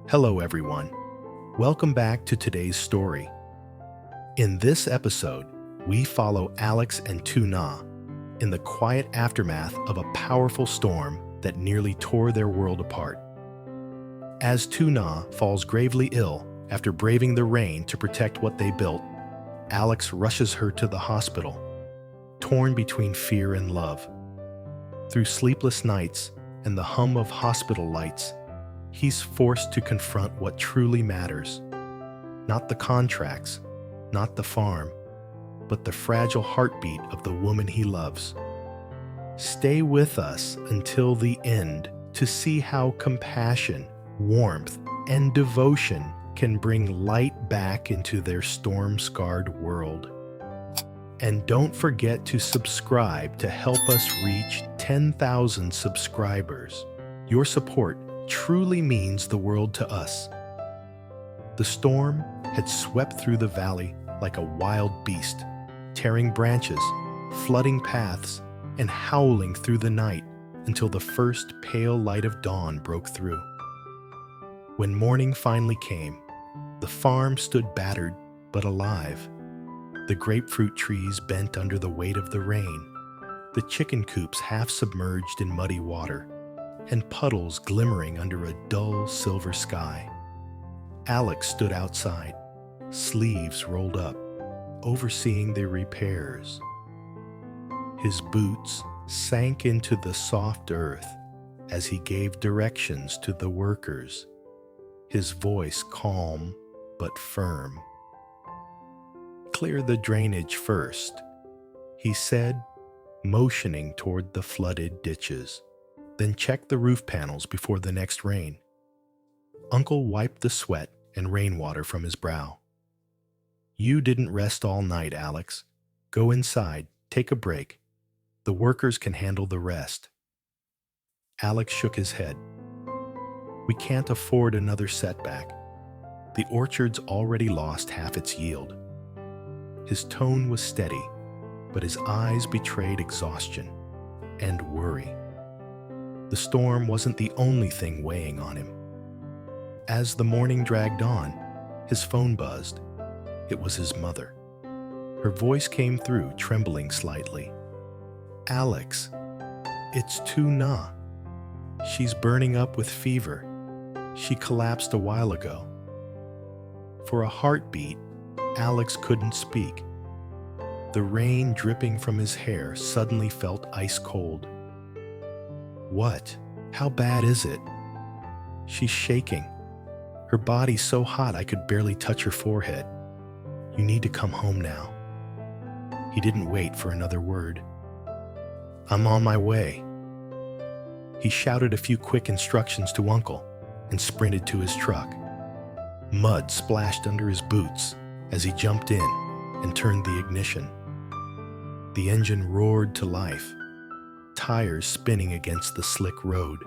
Hello, everyone. Welcome back to today's story. In this episode, we follow Alex and Tuna in the quiet aftermath of a powerful storm that nearly tore their world apart. As Tuna falls gravely ill after braving the rain to protect what they built, Alex rushes her to the hospital, torn between fear and love. Through sleepless nights and the hum of hospital lights, he's forced to confront what truly matters. Not the contracts, not the farm, but the fragile heartbeat of the woman he loves. Stay with us until the end to see how compassion, warmth, and devotion can bring light back into their storm-scarred world. And don't forget to subscribe to help us reach 10,000 subscribers. Your support truly means the world to us. The storm had swept through the valley like a wild beast, tearing branches, flooding paths, and howling through the night until the first pale light of dawn broke through. When morning finally came, the farm stood battered but alive. The grapefruit trees bent under the weight of the rain, the chicken coops half submerged in muddy water, and puddles glimmering under a dull silver sky. Alex stood outside, sleeves rolled up, overseeing the repairs. His boots sank into the soft earth as he gave directions to the workers, his voice calm but firm. "Clear the drainage first," he said, motioning toward the flooded ditches. "Then check the roof panels before the next rain." Uncle wiped the sweat and rainwater from his brow. "You didn't rest all night, Alex. Go inside, take a break. The workers can handle the rest." Alex shook his head. "We can't afford another setback. The orchard's already lost half its yield." His tone was steady, but his eyes betrayed exhaustion and worry. The storm wasn't the only thing weighing on him. As the morning dragged on, his phone buzzed. It was his mother. Her voice came through, trembling slightly. "Alex, it's Tuna. She's burning up with fever. She collapsed a while ago." For a heartbeat, Alex couldn't speak. The rain dripping from his hair suddenly felt ice cold. "What? How bad is it?" "She's shaking. Her body's so hot I could barely touch her forehead. You need to come home now." He didn't wait for another word. "I'm on my way." He shouted a few quick instructions to Uncle and sprinted to his truck. Mud splashed under his boots as he jumped in and turned the ignition. The engine roared to life, tires spinning against the slick road.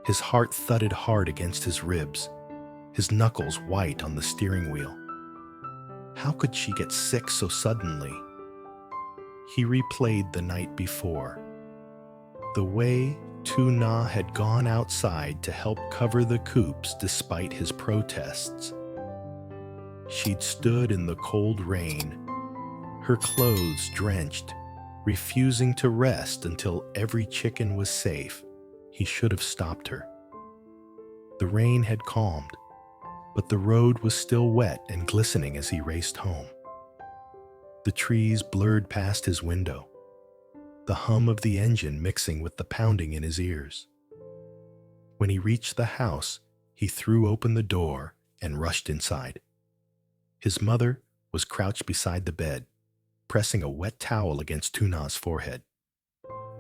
His heart thudded hard against his ribs, his knuckles white on the steering wheel. How could she get sick so suddenly? He replayed the night before. The way Tuna had gone outside to help cover the coops despite his protests. She'd stood in the cold rain, her clothes drenched, refusing to rest until every chicken was safe. He should have stopped her. The rain had calmed, but the road was still wet and glistening as he raced home. The trees blurred past his window, the hum of the engine mixing with the pounding in his ears. When he reached the house, he threw open the door and rushed inside. His mother was crouched beside the bed, pressing a wet towel against Tuna's forehead.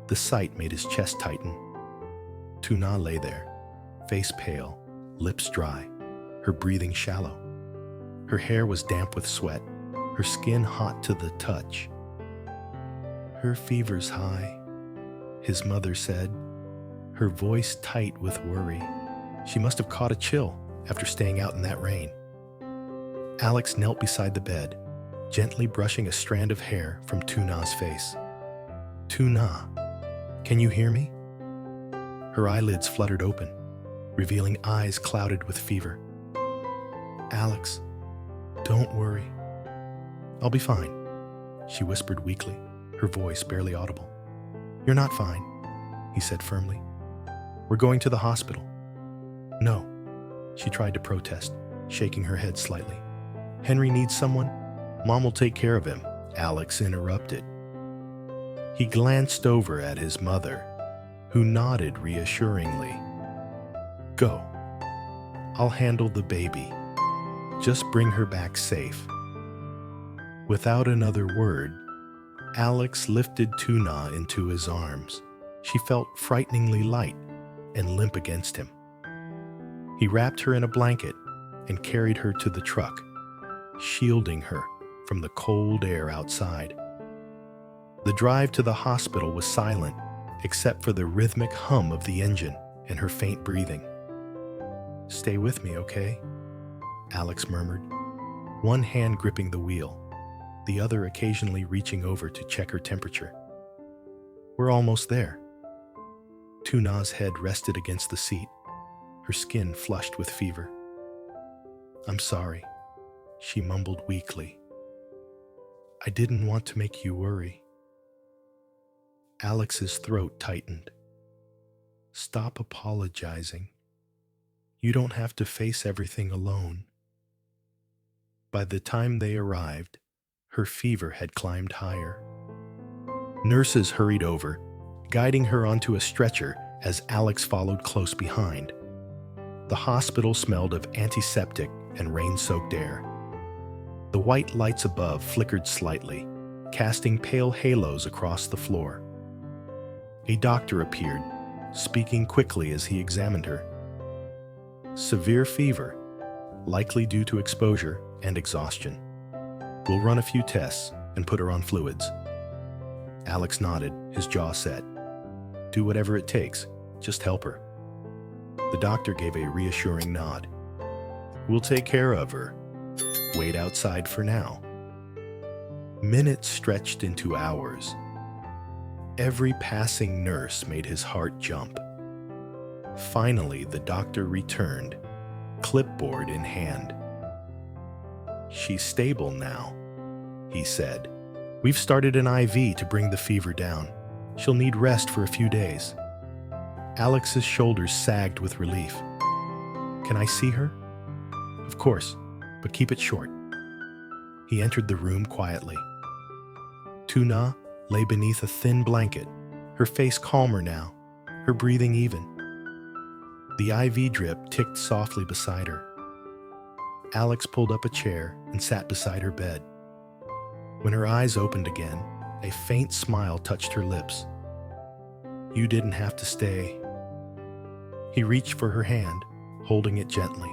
The sight made his chest tighten. Tuna lay there, face pale, lips dry, her breathing shallow. Her hair was damp with sweat, her skin hot to the touch. "Her fever's high," his mother said, her voice tight with worry. She must have caught a chill after staying out in that rain. Alex knelt beside the bed, gently brushing a strand of hair from Tuna's face. "Tuna, can you hear me?" Her eyelids fluttered open. revealing eyes clouded with fever. "Alex, don't worry. I'll be fine," she whispered weakly, her voice barely audible. "You're not fine," he said firmly. "We're going to the hospital." "No," she tried to protest, shaking her head slightly. "Henry needs someone. Mom will take care of him," Alex interrupted. He glanced over at his mother, who nodded reassuringly. "Go. I'll handle the baby. Just bring her back safe." Without another word, Alex lifted Tuna into his arms. She felt frighteningly light and limp against him. He wrapped her in a blanket and carried her to the truck, shielding her from the cold air outside. The drive to the hospital was silent, except for the rhythmic hum of the engine and her faint breathing. "Stay with me, okay?" Alex murmured, one hand gripping the wheel, the other occasionally reaching over to check her temperature. "We're almost there." Tuna's head rested against the seat, her skin flushed with fever. "I'm sorry," she mumbled weakly. "I didn't want to make you worry." Alex's throat tightened. "Stop apologizing. You don't have to face everything alone." By the time they arrived, her fever had climbed higher. Nurses hurried over, guiding her onto a stretcher as Alex followed close behind. The hospital smelled of antiseptic and rain-soaked air. The white lights above flickered slightly, casting pale halos across the floor. A doctor appeared, speaking quickly as he examined her. "Severe fever, likely due to exposure and exhaustion. We'll run a few tests and put her on fluids." Alex nodded, his jaw set. "Do whatever it takes, just help her." The doctor gave a reassuring nod. "We'll take care of her. Wait outside for now." Minutes stretched into hours. Every passing nurse made his heart jump. Finally, the doctor returned, clipboard in hand. "She's stable now," he said. "We've started an IV to bring the fever down. She'll need rest for a few days." Alex's shoulders sagged with relief. "Can I see her?" "Of course, but keep it short." He entered the room quietly. Tuna lay beneath a thin blanket, her face calmer now, her breathing even. The IV drip ticked softly beside her. Alex pulled up a chair and sat beside her bed. When her eyes opened again, a faint smile touched her lips. "You didn't have to stay." He reached for her hand, holding it gently.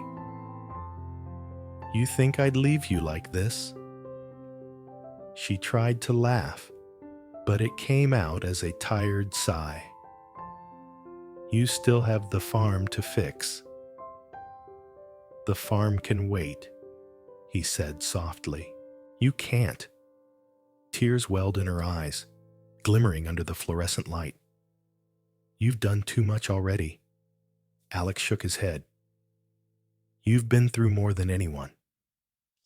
"You think I'd leave you like this?" She tried to laugh, but it came out as a tired sigh. "You still have the farm to fix." "The farm can wait," he said softly. "You can't." Tears welled in her eyes, glimmering under the fluorescent light. "You've done too much already." Alex shook his head. "You've been through more than anyone.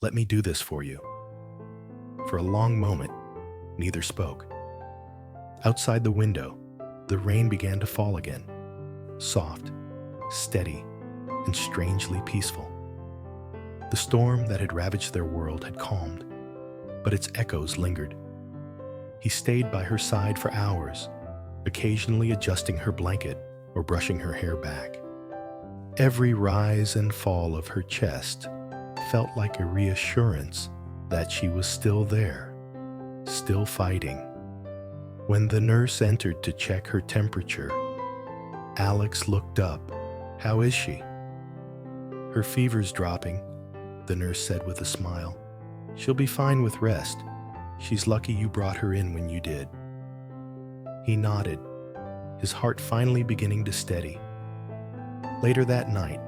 Let me do this for you." For a long moment, neither spoke. Outside the window, the rain began to fall again, soft, steady, and strangely peaceful. The storm that had ravaged their world had calmed, but its echoes lingered. He stayed by her side for hours, occasionally adjusting her blanket or brushing her hair back. Every rise and fall of her chest felt like a reassurance that she was still there, still fighting. When the nurse entered to check her temperature, Alex looked up. "How is she?" "Her fever's dropping," the nurse said with a smile. "She'll be fine with rest. She's lucky you brought her in when you did." He nodded, his heart finally beginning to steady. Later that night,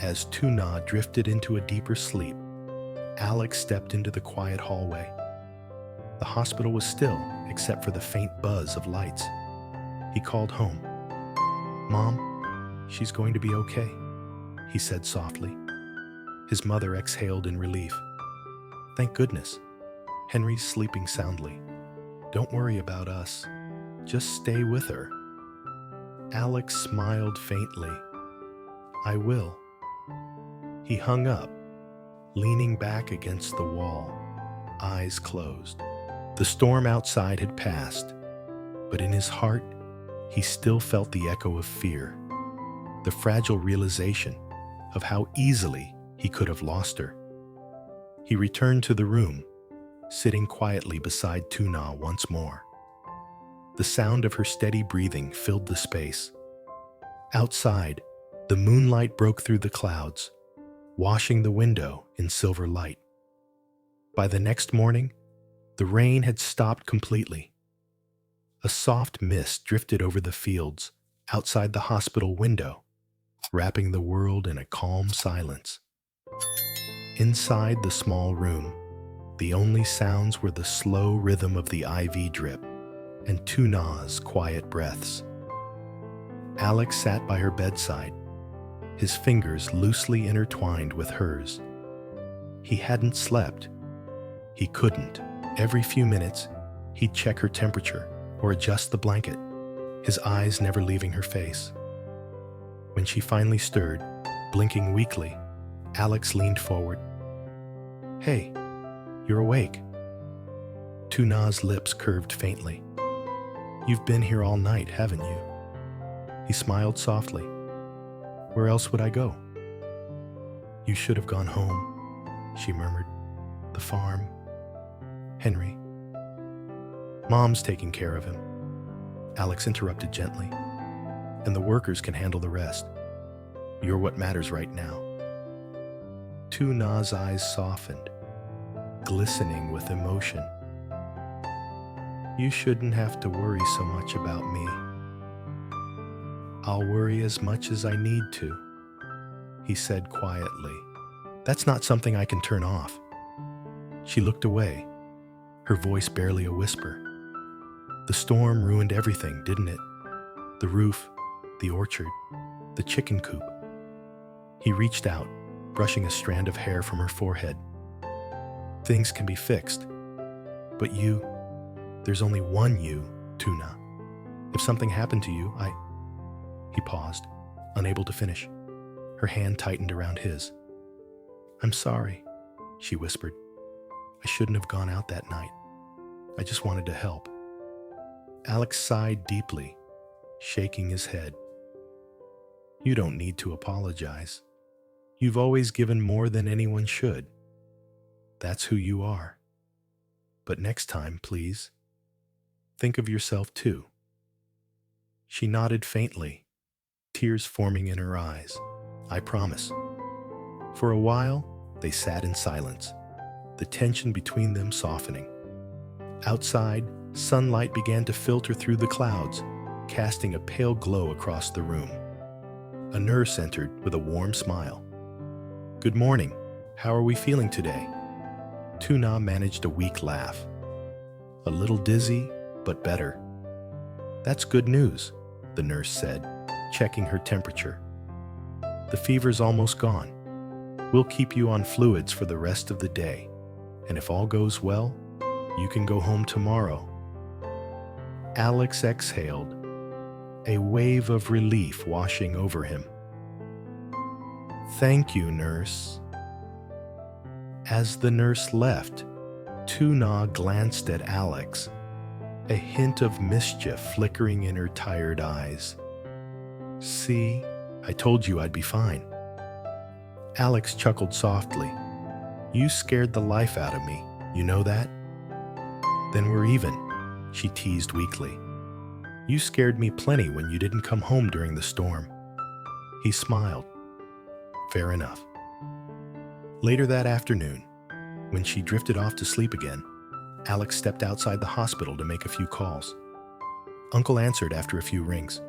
as Tuna drifted into a deeper sleep, Alex stepped into the quiet hallway. The hospital was still, except for the faint buzz of lights. He called home. "Mom, She's going to be okay, he said softly. His mother exhaled in relief. Thank goodness. Henry's sleeping soundly. Don't worry about us. Just stay with her. Alex smiled faintly. I will. He hung up, leaning back against the wall, eyes closed. The storm outside had passed, but in his heart, he still felt the echo of fear, the fragile realization of how easily he could have lost her. He returned to the room, sitting quietly beside Tuna once more. The sound of her steady breathing filled the space. Outside, the moonlight broke through the clouds, washing the window in silver light. By the next morning, the rain had stopped completely. A soft mist drifted over the fields outside the hospital window, wrapping the world in a calm silence. Inside the small room, the only sounds were the slow rhythm of the IV drip and Tuna's quiet breaths. Alex sat by her bedside, his fingers loosely intertwined with hers. He hadn't slept. He couldn't. Every few minutes, he'd check her temperature or adjust the blanket, his eyes never leaving her face. When she finally stirred, blinking weakly, Alex leaned forward. Hey, you're awake. Tuna's lips curved faintly. You've been here all night, haven't you? He smiled softly. Where else would I go? You should have gone home, she murmured. The farm. Henry. Mom's taking care of him. Alex interrupted gently. And the workers can handle the rest. You're what matters right now. Tuna's eyes softened, glistening with emotion. You shouldn't have to worry so much about me. I'll worry as much as I need to, he said quietly. That's not something I can turn off. She looked away, her voice barely a whisper. The storm ruined everything, didn't it? The roof, the orchard, the chicken coop. He reached out, brushing a strand of hair from her forehead. Things can be fixed, but you, there's only one you, Tuna. If something happened to you, He paused, unable to finish. Her hand tightened around his. I'm sorry, she whispered. I shouldn't have gone out that night. I just wanted to help. Alex sighed deeply, shaking his head. You don't need to apologize. You've always given more than anyone should. That's who you are. But next time, please, think of yourself too. She nodded faintly, tears forming in her eyes. I promise. For a while, they sat in silence, the tension between them softening. Outside, sunlight began to filter through the clouds, casting a pale glow across the room. A nurse entered with a warm smile. Good morning. How are we feeling today? Tuna managed a weak laugh. A little dizzy, but better. That's good news, the nurse said, checking her temperature. The fever's almost gone. We'll keep you on fluids for the rest of the day, and if all goes well, you can go home tomorrow. Alex exhaled, a wave of relief washing over him. Thank you, nurse. As the nurse left, Tuna glanced at Alex, a hint of mischief flickering in her tired eyes. See, I told you I'd be fine. Alex chuckled softly. You scared the life out of me, you know that? Then we're even, she teased weakly. You scared me plenty when you didn't come home during the storm. He smiled. Fair enough. Later that afternoon, when she drifted off to sleep again, Alex stepped outside the hospital to make a few calls. Uncle answered after a few rings.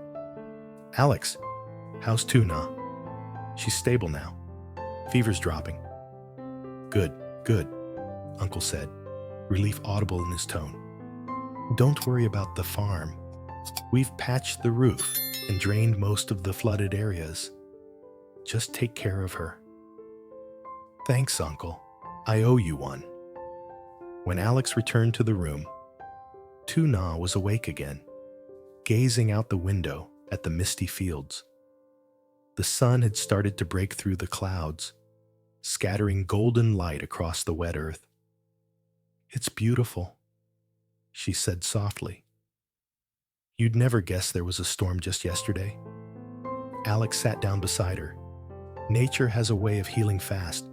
Alex, how's Tuna? She's stable now. Fever's dropping. Good, good, Uncle said, relief audible in his tone. Don't worry about the farm. We've patched the roof, and drained most of the flooded areas. Just take care of her." "Thanks, Uncle. I owe you one." When Alex returned to the room, Tuna was awake again, gazing out the window at the misty fields. The sun had started to break through the clouds, scattering golden light across the wet earth. "It's beautiful," she said softly. "You'd never guess there was a storm just yesterday." Alex sat down beside her. Nature has a way of healing fast.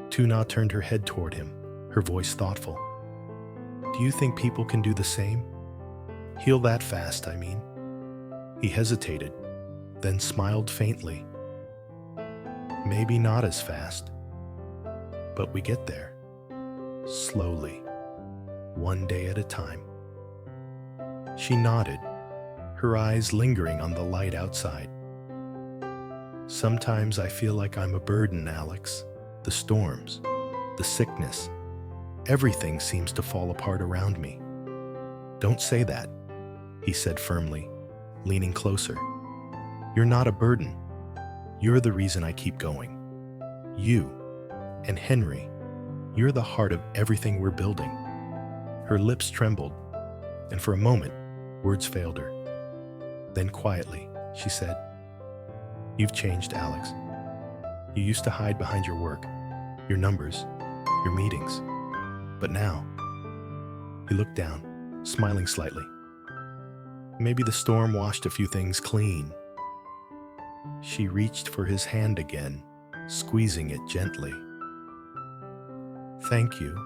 Tuna turned her head toward him, her voice thoughtful. "Do you think people can do the same? Heal that fast, I mean?" He hesitated, then smiled faintly. "Maybe not as fast, but we get there. Slowly, one day at a time." She nodded, her eyes lingering on the light outside. "Sometimes I feel like I'm a burden, Alex. The storms, the sickness, everything seems to fall apart around me." "Don't say that," he said firmly, leaning closer. "You're not a burden. You're the reason I keep going. You and Henry, you're the heart of everything we're building." Her lips trembled, and for a moment, words failed her. Then quietly, she said, "You've changed, Alex. You used to hide behind your work, your numbers, your meetings. But now," he looked down, smiling slightly. "Maybe the storm washed a few things clean." She reached for his hand again, squeezing it gently. "Thank you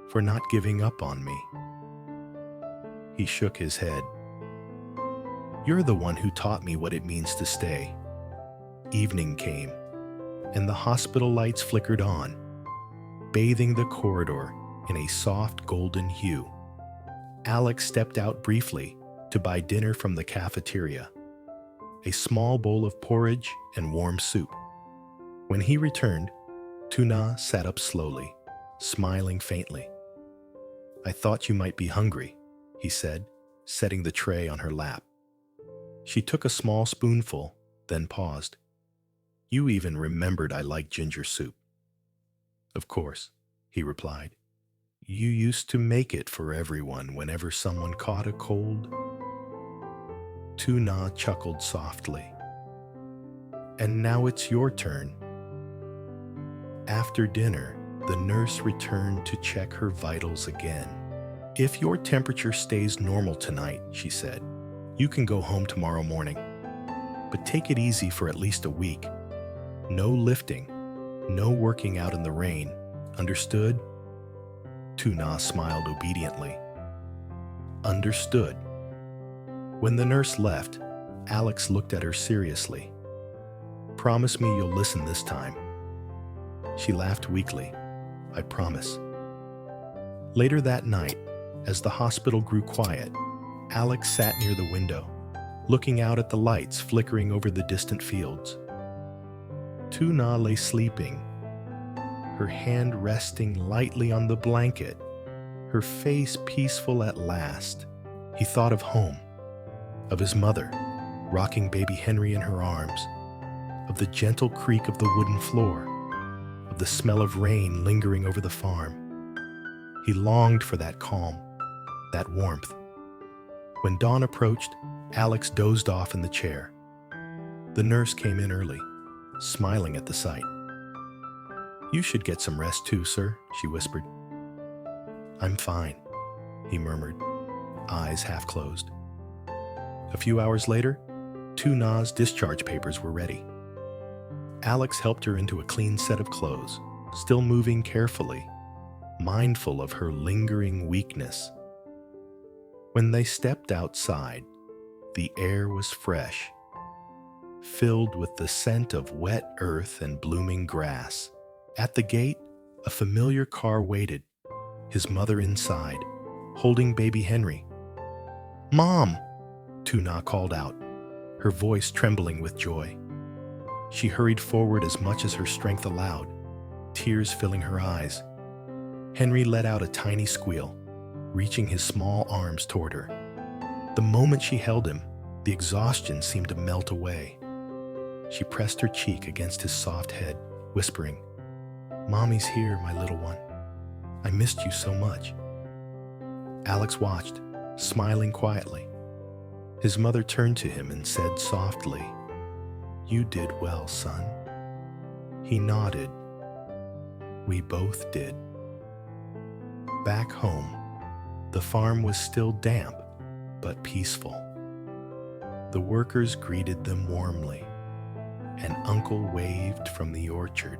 for not giving up on me." He shook his head. "You're the one who taught me what it means to stay." Evening came, and the hospital lights flickered on, bathing the corridor in a soft golden hue. Alex stepped out briefly to buy dinner from the cafeteria, a small bowl of porridge and warm soup. When he returned, Tuna sat up slowly, smiling faintly. "I thought you might be hungry," he said, setting the tray on her lap. She took a small spoonful, then paused. "You even remembered I like ginger soup." "Of course," he replied. "You used to make it for everyone whenever someone caught a cold." Tuna chuckled softly. "And now it's your turn." After dinner, the nurse returned to check her vitals again. "If your temperature stays normal tonight," she said, "you can go home tomorrow morning. But take it easy for at least a week. No lifting, no working out in the rain. Understood?" Tuna smiled obediently. "Understood." When the nurse left, Alex looked at her seriously. "Promise me you'll listen this time." She laughed weakly. "I promise." Later that night, as the hospital grew quiet, Alex sat near the window, looking out at the lights flickering over the distant fields. Tuna lay sleeping, her hand resting lightly on the blanket, her face peaceful at last. He thought of home, of his mother, rocking baby Henry in her arms, of the gentle creak of the wooden floor, of the smell of rain lingering over the farm. He longed for that calm, that warmth. When dawn approached, Alex dozed off in the chair. The nurse came in early, smiling at the sight. "You should get some rest too, sir," she whispered. "I'm fine," he murmured, eyes half closed. A few hours later, Tuna's discharge papers were ready. Alex helped her into a clean set of clothes, still moving carefully, mindful of her lingering weakness. When they stepped outside, the air was fresh, filled with the scent of wet earth and blooming grass. At the gate, a familiar car waited, his mother inside, holding baby Henry. "Mom!" Tuna called out, her voice trembling with joy. She hurried forward as much as her strength allowed, tears filling her eyes. Henry let out a tiny squeal, reaching his small arms toward her. The moment she held him, The exhaustion seemed to melt away. She pressed her cheek against his soft head, whispering, "Mommy's here, my little one. I missed you so much." Alex watched, smiling quietly. His mother turned to him and said softly, "You did well, son." He nodded. We both did. Back home, the farm was still damp, but peaceful. The workers greeted them warmly, and Uncle waved from the orchard.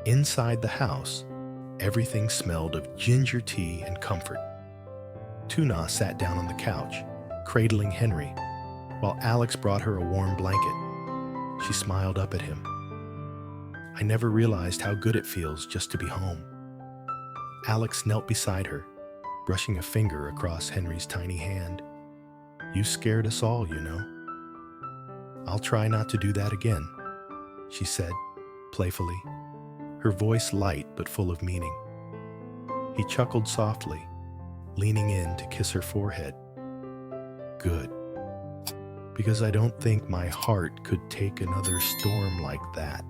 Inside the house, everything smelled of ginger tea and comfort. Tuna sat down on the couch, cradling Henry, while Alex brought her a warm blanket. She smiled up at him. "I never realized how good it feels just to be home." Alex knelt beside her, brushing a finger across Henry's tiny hand. "You scared us all, you know." "I'll try not to do that again," she said, playfully, her voice light but full of meaning. He chuckled softly, leaning in to kiss her forehead. "Good, because I don't think my heart could take another storm like that."